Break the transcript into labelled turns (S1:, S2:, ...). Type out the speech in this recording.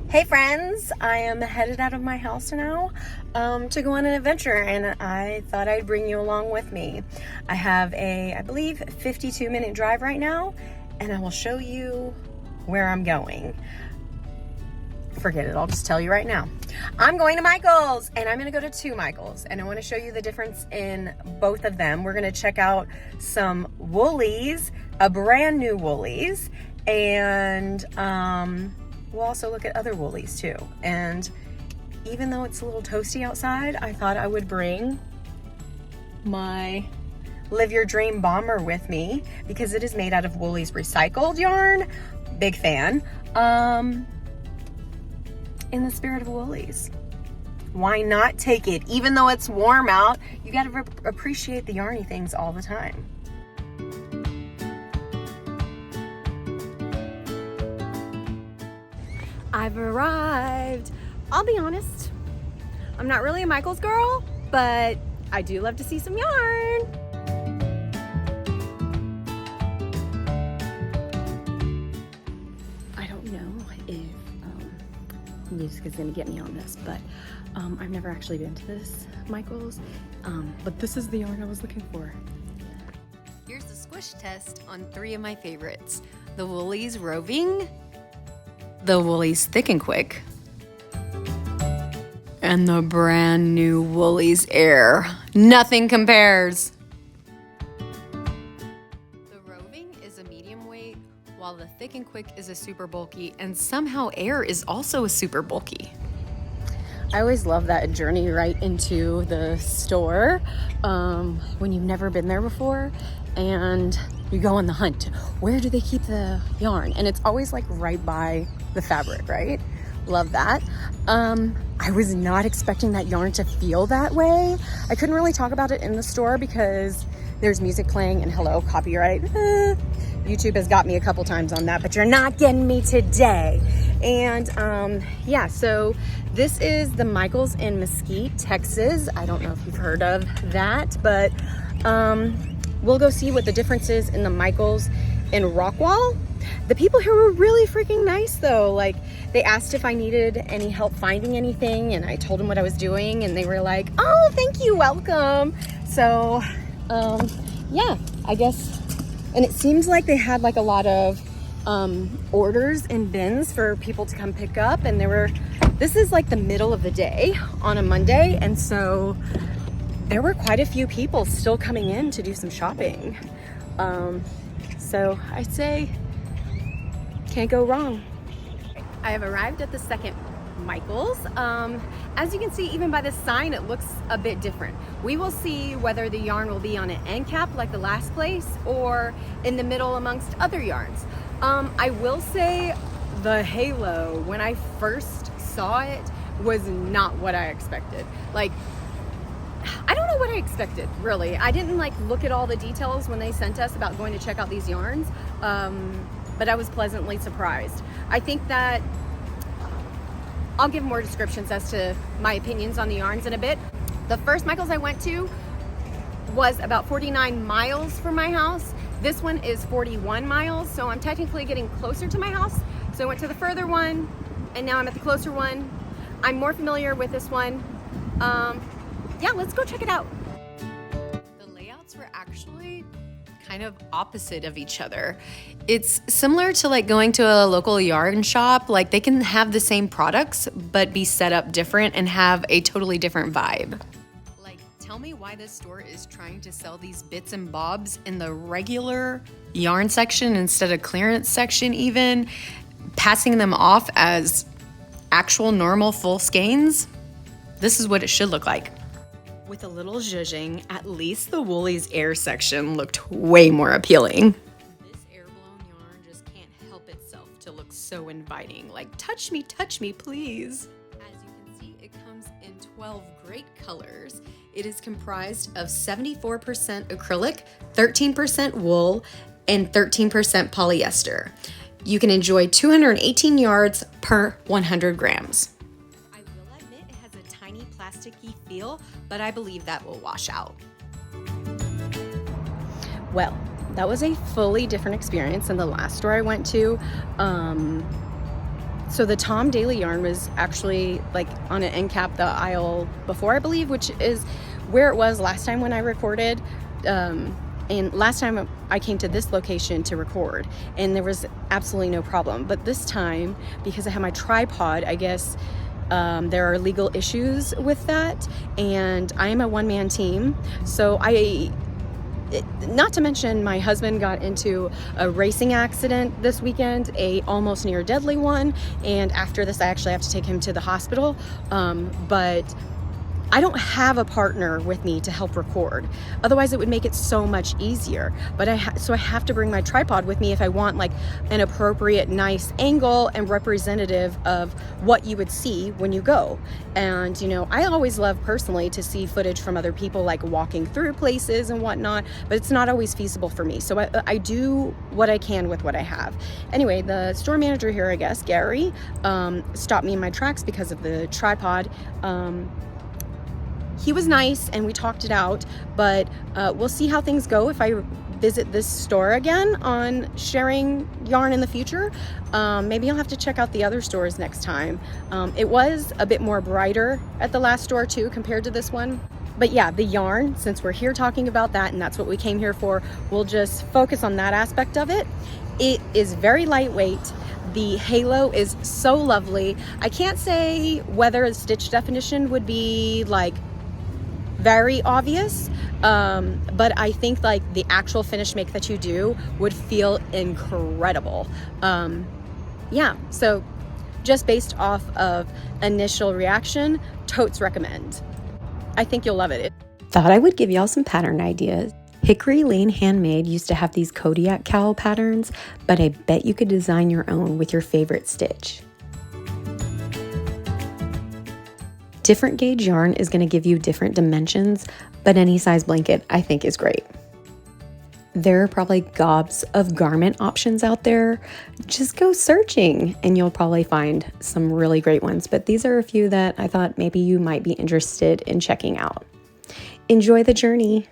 S1: Hey friends, I am headed out of my house now to go on an adventure, and I thought I'd bring you along with me. I have I believe, 52-minute drive right now, and I will show you where I'm going. Forget it, I'll just tell you right now. I'm going to Michael's, and I'm gonna go to two Michael's, and I wanna show you the difference in both of them. We're gonna check out some Wool-Ease, a brand new Wool-Ease, and we'll also look at other Wool-Ease too. And even though it's a little toasty outside, I thought I would bring my Live Your Dream bomber with me because it is made out of Wool-Ease recycled yarn. Big fan. In the spirit of Wool-Ease, why not take it? Even though it's warm out, you gotta appreciate the yarny things all the time. I've arrived. I'll be honest, I'm not really a Michael's girl, but I do love to see some yarn. I don't know if music is gonna get me on this, but I've never actually been to this Michael's, but this is the yarn I was looking for. Here's the squish test on three of my favorites: the Wool-Ease Roving, the Wool-Ease Thick and Quick, and the brand new Wool-Ease Aire. Nothing compares. The Roving is a medium weight, while the Thick and Quick is a super bulky, and somehow Aire is also a super bulky. I always love that journey right into the store when you've never been there before and you go on the hunt. Where do they keep the yarn? And it's always like right by the fabric, right? Love that. I was not expecting that yarn to feel that way. I couldn't really talk about it in the store because there's music playing, and hello, copyright. YouTube has got me a couple times on that, but you're not getting me today. And yeah, so this is the Michael's in Mesquite, Texas. I don't know if you've heard of that, but we'll go see what the difference is in the Michael's in Rockwall. The people here were really freaking nice though. Like, they asked if I needed any help finding anything, and I told them what I was doing, and they were like, oh, thank you, welcome. So yeah, I guess. And it seems like they had like a lot of orders in bins for people to come pick up, and this is like the middle of the day on a Monday, and so there were quite a few people still coming in to do some shopping. So I'd say can't go wrong. I have arrived at the second Michael's. As you can see, even by the sign, it looks a bit different. We will see whether the yarn will be on an end cap like the last place or in the middle amongst other yarns. I will say the halo, when I first saw it, was not what I expected. Like, I don't know what I expected, really. I didn't like look at all the details when they sent us about going to check out these yarns, but I was pleasantly surprised. I think that I'll give more descriptions as to my opinions on the yarns in a bit. The first Michael's I went to was about 49 miles from my house. This one is 41 miles, so I'm technically getting closer to my house. So I went to the further one, and now I'm at the closer one. I'm more familiar with this one. Yeah, let's go check it out. The layouts were actually kind of opposite of each other. It's similar to like going to a local yarn shop. Like, they can have the same products but be set up different and have a totally different vibe. Like, tell me why this store is trying to sell these bits and bobs in the regular yarn section instead of clearance section, even passing them off as actual normal full skeins. This is what it should look like. With a little zhuzhing, at least the Wool-Ease Aire section looked way more appealing. This air-blown yarn just can't help itself to look so inviting. Like, touch me, please. As you can see, it comes in 12 great colors. It is comprised of 74% acrylic, 13% wool, and 13% polyester. You can enjoy 218 yards per 100 grams. I will admit it has a tiny plasticky feel, but I believe that will wash out. Well, that was a fully different experience than the last store I went to. So the Tom Daly yarn was actually like on an end cap the aisle before, I believe, which is where it was last time when I recorded. And last time I came to this location to record, and there was absolutely no problem. But this time, because I have my tripod, I guess there are legal issues with that, and I am a one-man team. So not to mention my husband got into a racing accident this weekend, a almost near deadly one, and after this I actually have to take him to the hospital. But I don't have a partner with me to help record. Otherwise it would make it so much easier. But so I have to bring my tripod with me if I want like an appropriate nice angle and representative of what you would see when you go. And you know, I always love personally to see footage from other people like walking through places and whatnot, but it's not always feasible for me. So I do what I can with what I have. Anyway, the store manager here, I guess, Gary, stopped me in my tracks because of the tripod. He was nice and we talked it out, but we'll see how things go if I visit this store again on sharing yarn in the future. Maybe I'll have to check out the other stores next time. It was a bit more brighter at the last store too compared to this one. But yeah, the yarn, since we're here talking about that and that's what we came here for, we'll just focus on that aspect of it. It is very lightweight. The halo is so lovely. I can't say whether the stitch definition would be like very obvious, but I think like the actual finish make that you do would feel incredible. Yeah, so just based off of initial reaction, totes recommend. I think you'll love it.
S2: Thought I would give y'all some pattern ideas. Hickory Lane Handmade used to have these Kodiak cowl patterns, but I bet you could design your own with your favorite stitch. Different gauge yarn is going to give you different dimensions, but any size blanket I think is great. There are probably gobs of garment options out there. Just go searching and you'll probably find some really great ones, but these are a few that I thought maybe you might be interested in checking out. Enjoy the journey.